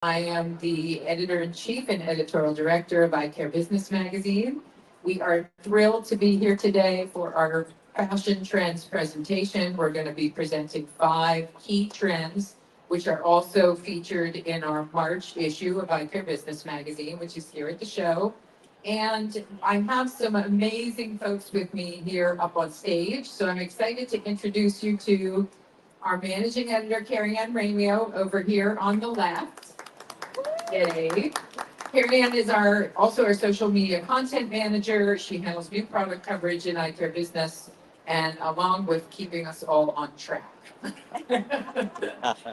I am the editor-in-chief and editorial director of Eye Care Business Magazine. We are thrilled to be here today for our fashion trends presentation. We're going to be presenting 5 key trends, which are also featured in our March issue of Eye Care Business Magazine, which is here at the show. And I have some amazing folks with me here up on stage. So I'm excited to introduce you to our managing editor, Carrie Ann Ramio, over here on the left. Yay. Carrie Ann is also our social media content manager. She handles new product coverage in eye care business, and along with keeping us all on track,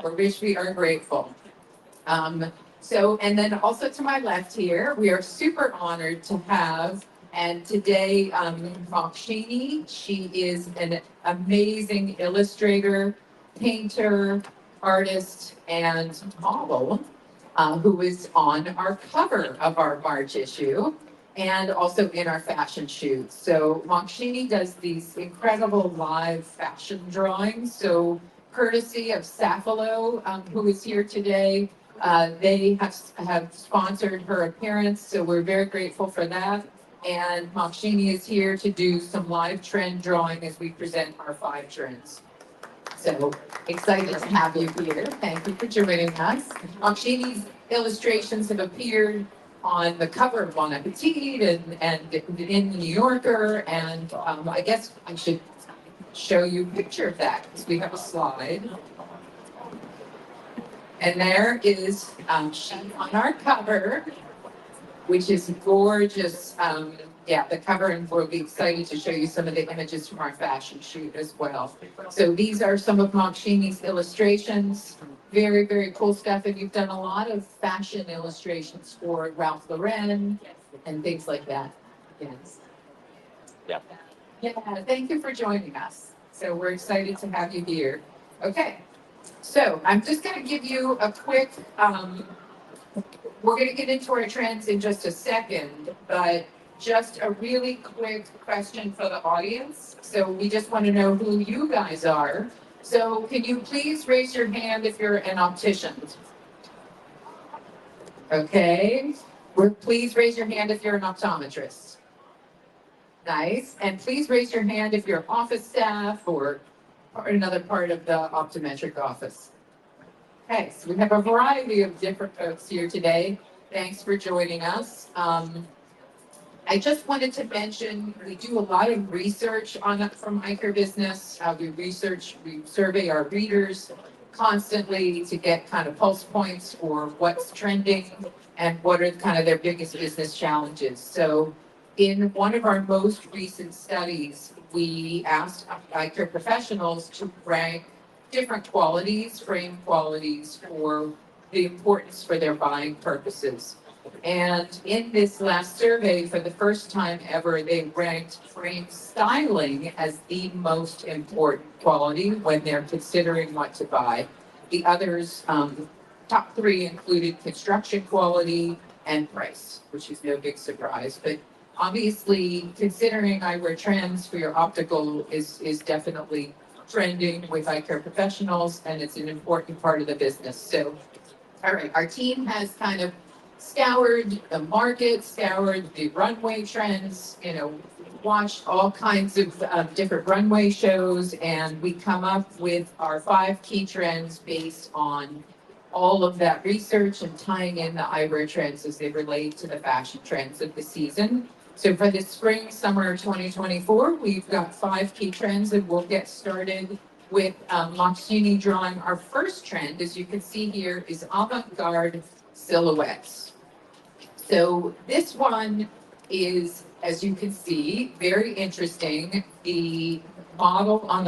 for which we are grateful. And then also to my left here, we are super honored to have, and today, Makshini. She is an amazing illustrator, painter, artist, and model, who is on our cover of our March issue and also in our fashion shoot. So Makshini does these incredible live fashion drawings. So courtesy of Safalo, who is here today, they have sponsored her appearance, so we're very grateful for that. And Makshini is here to do some live trend drawing as we present our 5 trends. So excited to have you here. Thank you for joining us. Makshini's illustrations have appeared on the cover of Bon Appetit and in the New Yorker. And I guess I should show you a picture of that because we have a slide. And there is she on our cover, which is gorgeous. The cover, and we'll be excited to show you some of the images from our fashion shoot as well. So these are some of Makshini's illustrations. Very, very cool stuff. And you've done a lot of fashion illustrations for Ralph Lauren and things like that. Yes. Yeah. Yeah, thank you for joining us. So we're excited to have you here. Okay. So I'm just going to give you a quick, we're going to get into our trends in just a second, but just a really quick question for the audience. So we just want to know who you guys are. So can you please raise your hand if you're an optician? Okay. Please raise your hand if you're an optometrist. Nice. And please raise your hand if you're office staff or another part of the optometric office. Okay, so we have a variety of different folks here today. Thanks for joining us. I just wanted to mention, we do a lot of research from Eye Care Business. We survey our readers constantly to get kind of pulse points for what's trending and what are kind of their biggest business challenges. So in one of our most recent studies, we asked eye care professionals to rank different qualities, frame qualities, for the importance for their buying purposes. And in this last survey, for the first time ever, they ranked frame styling as the most important quality when they're considering what to buy. The others, top 3 included construction quality and price, which is no big surprise. But obviously, considering eyewear trends for your optical is definitely trending with eye care professionals, and it's an important part of the business. So, all right, our team has kind of scoured the market, scoured the runway trends, watched all kinds of different runway shows, and we come up with our 5 key trends based on all of that research and tying in the eyewear trends as they relate to the fashion trends of the season. So for the spring, summer 2024, we've got 5 key trends, and we'll get started with Makshini drawing our first trend. As you can see here is avant-garde silhouettes. So this one is, as you can see, very interesting. The model on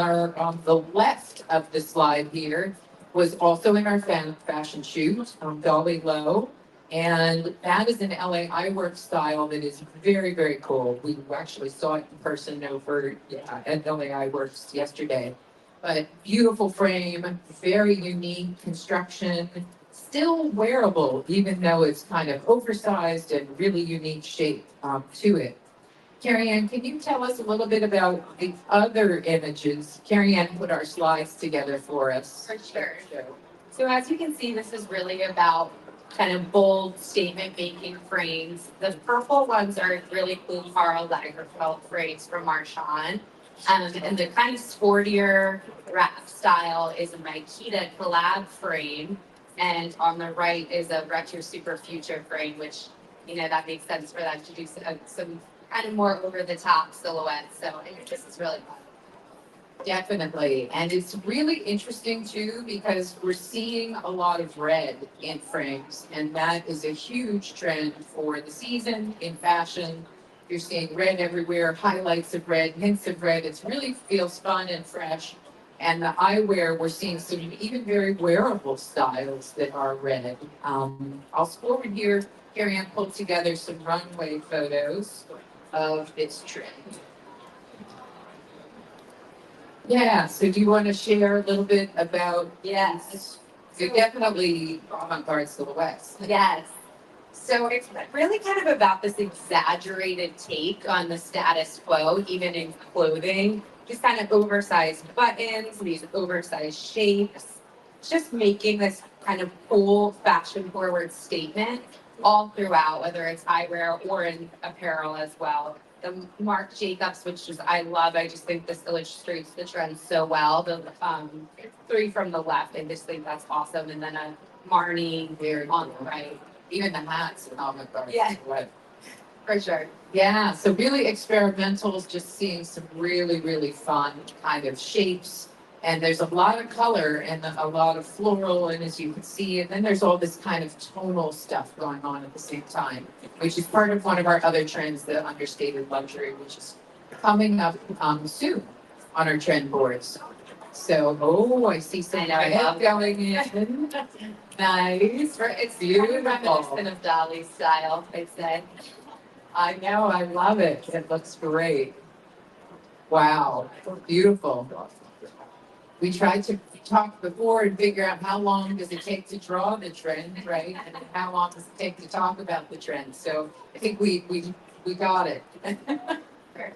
the left of the slide here was also in our fashion shoot, Dolly Lowe. And that is an LA Eyeworks style that is very, very cool. We actually saw it in person over at LA Eyeworks yesterday. But beautiful frame, very unique construction, still wearable, even though it's kind of oversized and really unique shape to it. Carrie Ann, can you tell us a little bit about the other images? Carrie Ann put our slides together for us. For sure. So as you can see, this is really about kind of bold statement making frames. The purple ones are really cool Karl Lagerfeld frames from Marchand. And the kind of sportier wrap style is a Makita collab frame. And on the right is a retro super future frame, which, that makes sense for them to do some kind of more over the top silhouettes. So I think this is really fun. Definitely. And it's really interesting too because we're seeing a lot of red in frames, and that is a huge trend for the season in fashion. You're seeing red everywhere, highlights of red, hints of red. It really feels fun and fresh. And the eyewear, we're seeing some even very wearable styles that are red. I'll forward here. Carrie Ann pulled together some runway photos of this trend. Yeah, so do you want to share a little bit about, Yes. you're definitely avant-garde silhouettes. Yes. So it's really kind of about this exaggerated take on the status quo, even in clothing. Just kind of oversized buttons, these oversized shapes, just making this kind of cool fashion forward statement all throughout, whether it's eyewear or in apparel as well. The Marc Jacobs, which is I love. I just think this illustrates the trend so well. The three from the left, I just think that's awesome. And then a Marnie Very on cool. the right. Even the hats and avant-garde Yeah. silhouette. For sure. Yeah, so really experimental, just seeing some really, really fun kind of shapes. And there's a lot of color and a lot of floral, and as you can see, and then there's all this kind of tonal stuff going on at the same time, which is part of one of our other trends, the understated luxury, which is coming up soon on our trend boards. So, oh, I see some I know, I red love going in. Nice, right? It's Kind of beautiful. reminiscent of Dolly's style, I'd say. I know, I love it. It looks great. Wow, beautiful. We tried to talk before and figure out how long does it take to draw the trend, right? And then how long does it take to talk about the trend? So I think we got it.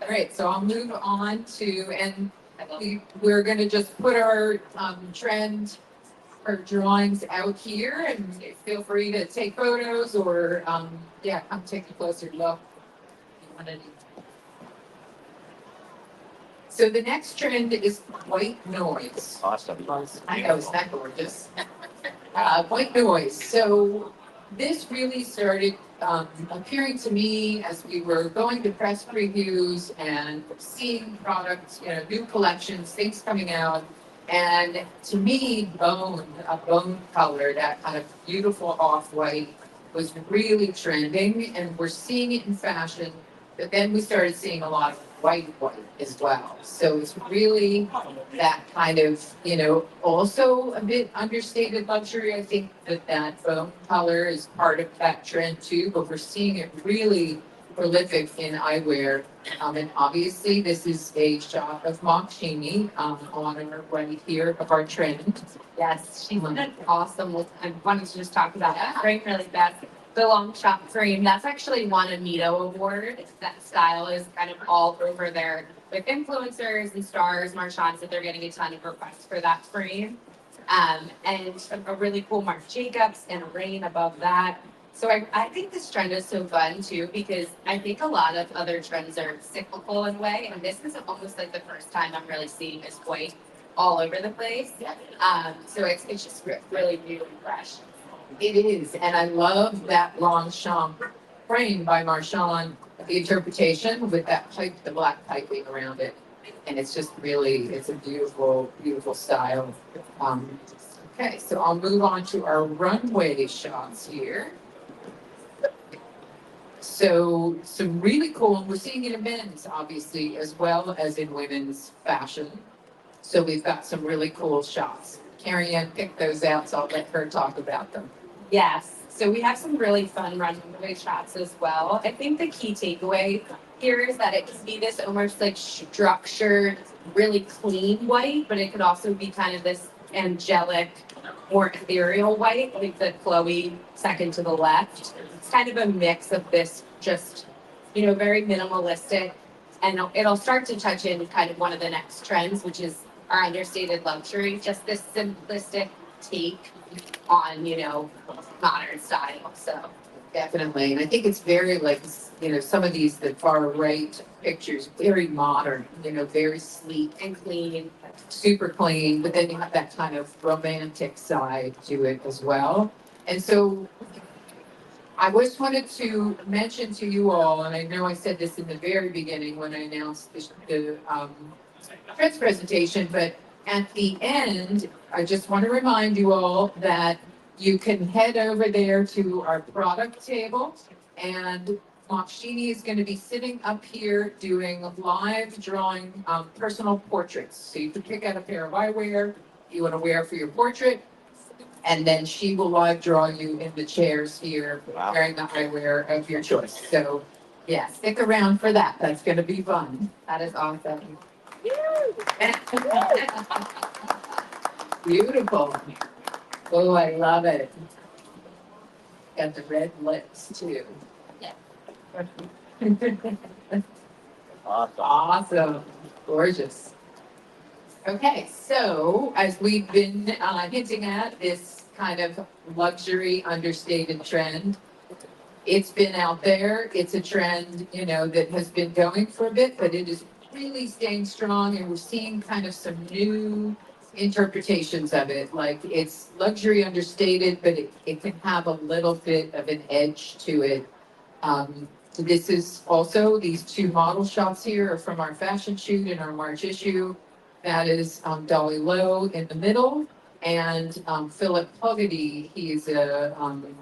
Great. So I'll move on to, and we're going to just put our trend or drawings out here, and feel free to take photos or yeah, come take a closer look. So the next trend is white noise. Awesome. I know, isn't that gorgeous? White noise. So this really started appearing to me as we were going to press previews and seeing products, new collections, things coming out. And to me, a bone color, that kind of beautiful off-white was really trending, and we're seeing it in fashion. But then we started seeing a lot of white as well. So it's really that kind of, also a bit understated luxury. I think that bone color is part of that trend too, but we're seeing it really prolific in eyewear. And obviously this is a shot of Mock Cheney on our right here of our trend. Yes, she's an awesome look. I wanted to just talk about that frame really fast. The long shot frame, that's actually won a Mito award. That style is kind of all over there with influencers and stars. Marchand said they're getting a ton of requests for that frame. And a really cool Marc Jacobs and a rain above that. So I think this trend is so fun too, because I think a lot of other trends are cyclical in a way. And this is almost like the first time I'm really seeing this white all over the place. So it's just really new and fresh. It is, and I love that Longchamp frame by Marchand, the interpretation with that pipe, the black piping around it. And it's just really, it's a beautiful, beautiful style. Okay, so I'll move on to our runway shots here. So some really cool, and we're seeing it in men's obviously as well as in women's fashion. So we've got some really cool shots. Carrie Ann picked those out, so I'll let her talk about them. Yes. So we have some really fun runway shots as well. I think the key takeaway here is that it can be this almost like structured, really clean white, but it could also be kind of this angelic, more ethereal white, like the Chloe second to the left. It's kind of a mix of this just, very minimalistic. And it'll start to touch in kind of one of the next trends, which is our understated luxury, just this simplistic take on, modern style. So Definitely. And I think it's very like, some of these, the far right pictures, very modern, very sleek, and clean. super clean, but then you have that kind of romantic side to it as well. And so I just wanted to mention to you all, and I know I said this in the very beginning when I announced the press presentation, but at the end, I just want to remind you all that you can head over there to our product table, and Makshini is going to be sitting up here doing live drawing personal portraits. So you can pick out a pair of eyewear you want to wear for your portrait, and then she will live draw you in the chairs here wearing the eyewear of your choice. So yeah, stick around for that. That's going to be fun. That is awesome. Beautiful. Oh, I love it. Got the red lips too. Yeah. Awesome. Gorgeous. Okay, so as we've been hinting at, this kind of luxury understated trend, it's been out there. It's a trend, that has been going for a bit, but it is really staying strong, and we're seeing kind of some new interpretations of it. Like it's luxury understated, but it can have a little bit of an edge to it. This is also, these two model shots here are from our fashion shoot in our March issue. That is Dolly Lowe in the middle, and Philip Fogarty. He's a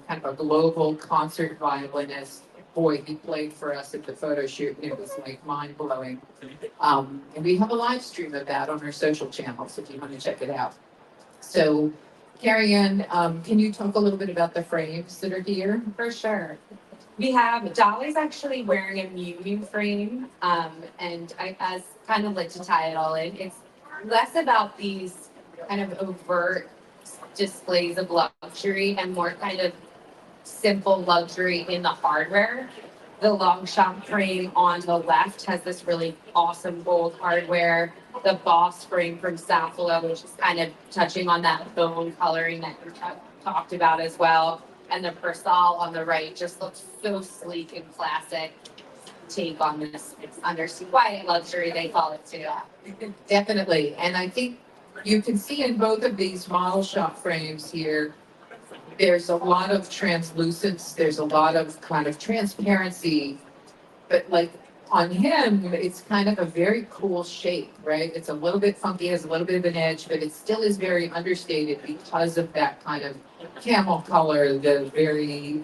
kind of a global concert violinist. Boy, he played for us at the photo shoot, and it was like mind blowing. And we have a live stream of that on our social channels if you want to check it out. So, Carrie Ann, can you talk a little bit about the frames that are here? For sure. We have Dolly's actually wearing a Miu Miu frame, and as kind of like to tie it all in, it's less about these kind of overt displays of luxury and more kind of simple luxury in the hardware. The long shot frame on the left has this really awesome gold hardware. The Boss frame from Safilo, which is kind of touching on that bone coloring that you talked about as well. And the Persol on the right just looks so sleek and classic take on this undersea quiet luxury, they call it too. Definitely. And I think you can see in both of these model shop frames here, there's a lot of translucence, there's a lot of kind of transparency, but like on him, it's kind of a very cool shape, right? It's a little bit funky, has a little bit of an edge, but it still is very understated because of that kind of camel color, the very,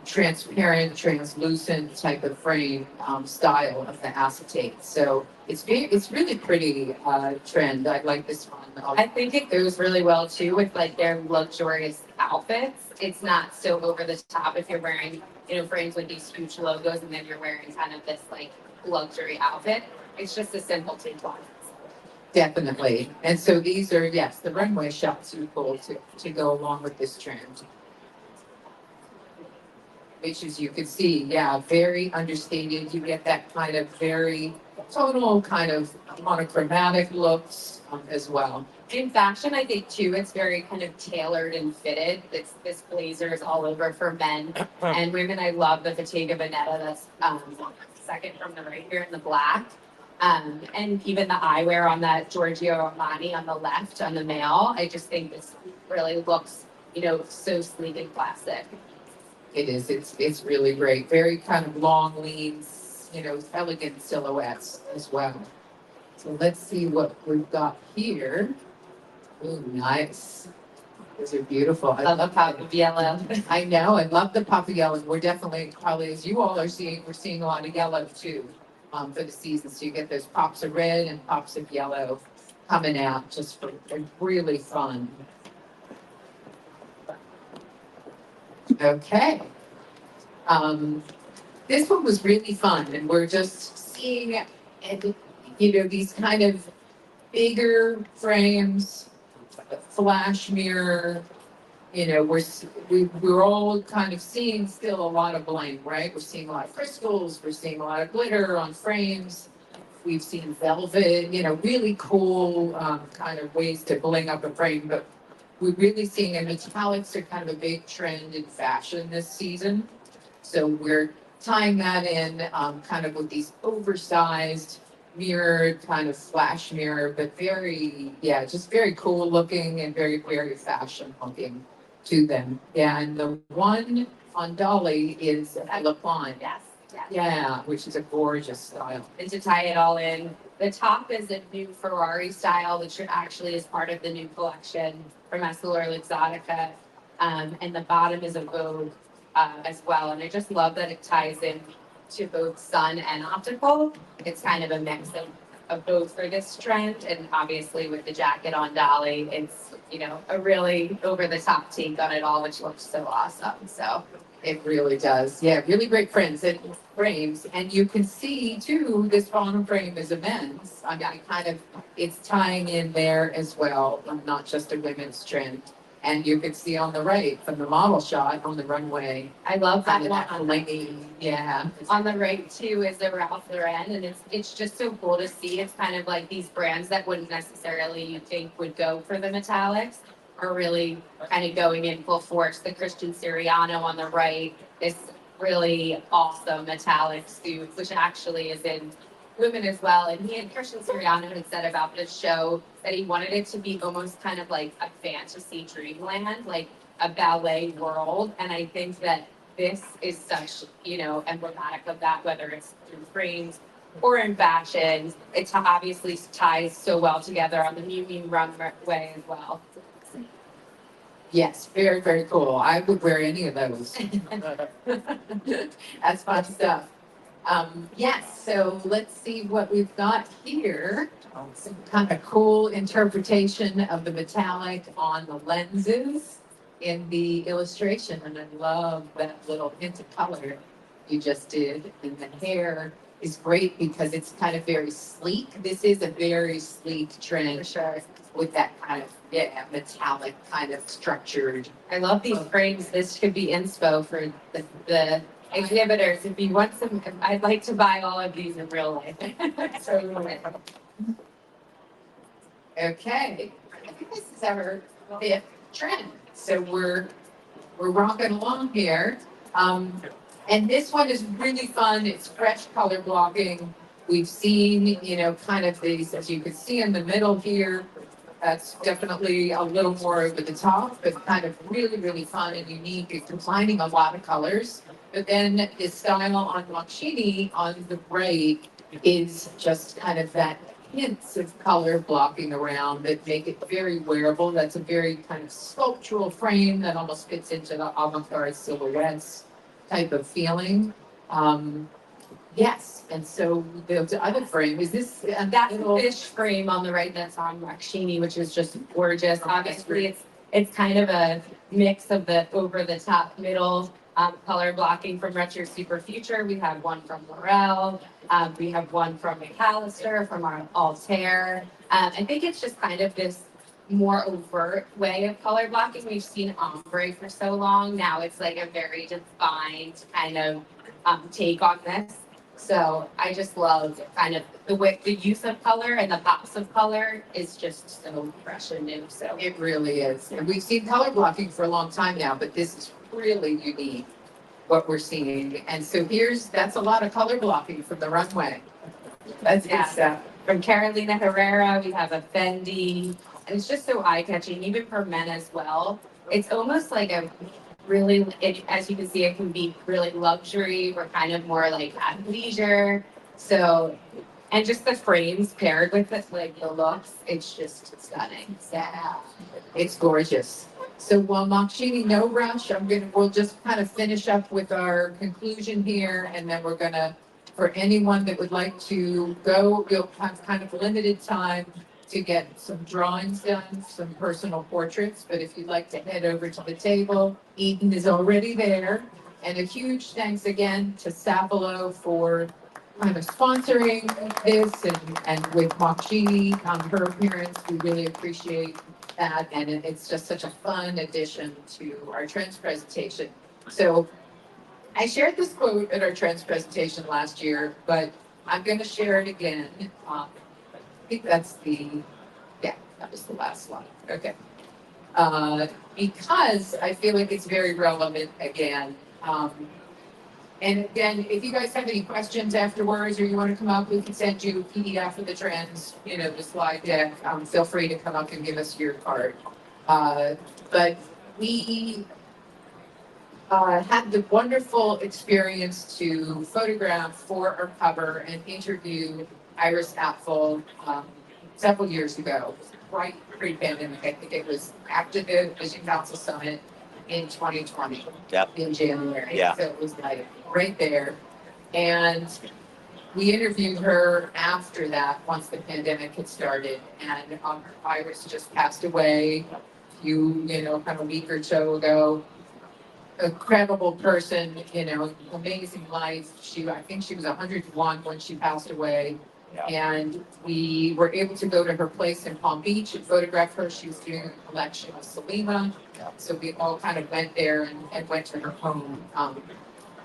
transparent, translucent type of frame style of the acetate. So it's really pretty trend. I like this one. I think it goes really well too with like their luxurious outfits. It's not so over the top if you're wearing, frames with these huge logos and then you're wearing kind of this like luxury outfit. It's just a simple take on it. Definitely. And so these are, yes, the runway shots are cool to go along with this trend. Which as you can see, yeah, very understated. You get that kind of very tonal kind of monochromatic looks as well. In fashion, I think too, it's very kind of tailored and fitted. This blazer is all over for men and women. I love the Bottega Veneta that's second from the right here in the black. And even the eyewear on that Giorgio Armani on the left on the male. I just think this really looks, so sleek and classic. It is. It's really great. Very kind of long, lean, elegant silhouettes as well. So let's see what we've got here. Oh, nice. Those are beautiful. I love the pop of yellow. I know. I love the pop of yellow. We're definitely, probably as you all are seeing, we're seeing a lot of yellow too for the season. So you get those pops of red and pops of yellow coming out just for really fun. Okay. This one was really fun, and we're just seeing, and these kind of bigger frames, flash mirror. We're all kind of seeing still a lot of bling, right? We're seeing a lot of crystals, we're seeing a lot of glitter on frames. We've seen velvet, really cool kind of ways to bling up a frame, but we're really seeing, and metallics are kind of a big trend in fashion this season. So we're tying that in, kind of with these oversized mirrored kind of flash mirror, but very, yeah, just very cool looking and very, very fashion looking to them. Yeah, and the one on Dolly is a lapin. Yes, yes. Yeah, which is a gorgeous style. And to tie it all in, the top is a new Ferrari style, which actually is part of the new collection from Essilor Luxottica. And the bottom is a Vogue as well. And I just love that it ties in to both sun and optical. It's kind of a mix of both for this trend. And obviously with the jacket on Dolly, it's, you know, a really over the top take on it all, which looks so awesome. So It really does. Yeah, really great frames. And you can see too, this bottom frame is a men's. I mean, kind of, it's tying in there as well, not just a women's trend. And you can see on the right from the model shot on the runway, I love that kind of one that on blingy, yeah. On the right too is the Ralph Lauren, and it's just so cool to see. It's kind of like these brands that wouldn't necessarily you think would go for the metallics are really kind of going in full force. The Christian Siriano on the right, this really awesome metallic suit, which actually is in women as well. And he and Christian Siriano had said about this show that he wanted it to be almost kind of like a fantasy dreamland, like a ballet world. And I think that this is such, you know, emblematic of that, whether it's through frames or in fashion. It obviously ties so well together on the Miu Miu runway as well. Yes, very, very cool. I would wear any of those. That's fun stuff. Yes, so let's see what we've got here. Some kind of cool interpretation of the metallic on the lenses in the illustration. And I love that little hint of color you just did. And the hair is great because it's kind of very sleek. This is a very sleek For trend sure. with that kind of, yeah, metallic kind of structured. I love these frames. This could be inspo for the exhibitors. If you want some, I'd like to buy all of these in real life. So, Okay, I think this is our fifth trend. So we're rocking along here. And this one is really fun. It's fresh color blocking. We've seen, you know, kind of these, as you can see in the middle here, that's definitely a little more over the top, but kind of really, really fun and unique. It's combining a lot of colors. But then the style on Moschini on the right is just kind of that hints of color blocking around that make it very wearable. That's a very kind of sculptural frame that almost fits into the avant-garde silhouettes type of feeling. Yes, and so the other frame is this, and that that's the little, fish frame on the right that's on Rakshini, which is just gorgeous. Obviously, it's kind of a mix of the over the top middle color blocking from Retro Super Future. We have one from Laurel. We have one from McAllister from our Altair. I think it's just kind of this more overt way of color blocking. We've seen ombre for so long. Now it's like a very defined kind of take on this. So I just love kind of the way the use of color and the pops of color is just so fresh and new. So it really is. And we've seen color blocking for a long time now, but this is really unique, what we're seeing. And so that's a lot of color blocking from the runway. That's good Yeah. stuff. from Carolina Herrera, we have a Fendi, and it's just so eye catching, even for men as well. It's almost like a really, as you can see, it can be really luxury or kind of more like athleisure. So, and just the frames paired with it, like the looks, it's just stunning. Yeah, it's gorgeous. So while Makshini, no rush, we'll just kind of finish up with our conclusion here, and then we're gonna, for anyone that would like to go, you'll have kind of limited time to get some drawings done, some personal portraits, but if you'd like to head over to the table, Eden is already there. And a huge thanks again to Sapelo for kind of sponsoring this and with Makshini, her appearance, we really appreciate that. And it's just such a fun addition to our trends presentation. So I shared this quote at our trends presentation last year, but I'm going to share it again. I think that's yeah, that was the last slide. Okay. because I feel like it's very relevant again. And again, if you guys have any questions afterwards, or you want to come up, we can send you a PDF of the trends, the slide deck. Feel free to come up and give us your card. But we had the wonderful experience to photograph for our cover and interview Iris Apfel several years ago, right pre-pandemic. I think it was after the Vision Council Summit in 2020. Yep. In January. Yeah. So it was like right there. And we interviewed her after that, once the pandemic had started. And Iris just passed away a few, kind of a week or so ago. Incredible person, amazing life. I think she was 101 when she passed away. Yeah. And we were able to go to her place in Palm Beach and photograph her. She was doing a collection of Selima. Yeah. So we all kind of went there and went to her home.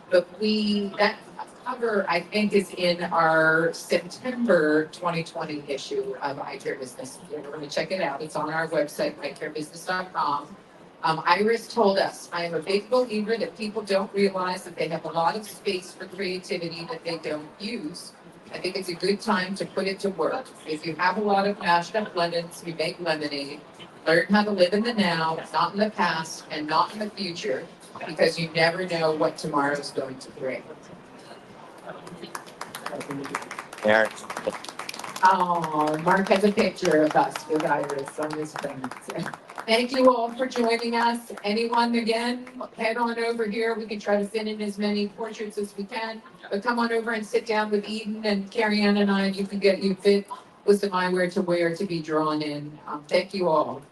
But that cover, I think, is in our September 2020 issue of I Care Business. If you want to check it out, it's on our website, icarebusiness.com. Iris told us, I am a big believer that people don't realize that they have a lot of space for creativity that they don't use. I think it's a good time to put it to work. If you have a lot of mashed up lemons, you make lemonade. Learn how to live in the now, not in the past, and not in the future, because you never know what tomorrow is going to bring. Aaron. Oh, Mark has a picture of us with Iris on his thing. Thank you all for joining us. Anyone, again, head on over here. We can try to fit in as many portraits as we can. But come on over and sit down with Eden and Carrie Ann and I. You can get you fit with some eyewear to wear to be drawn in. Thank you all.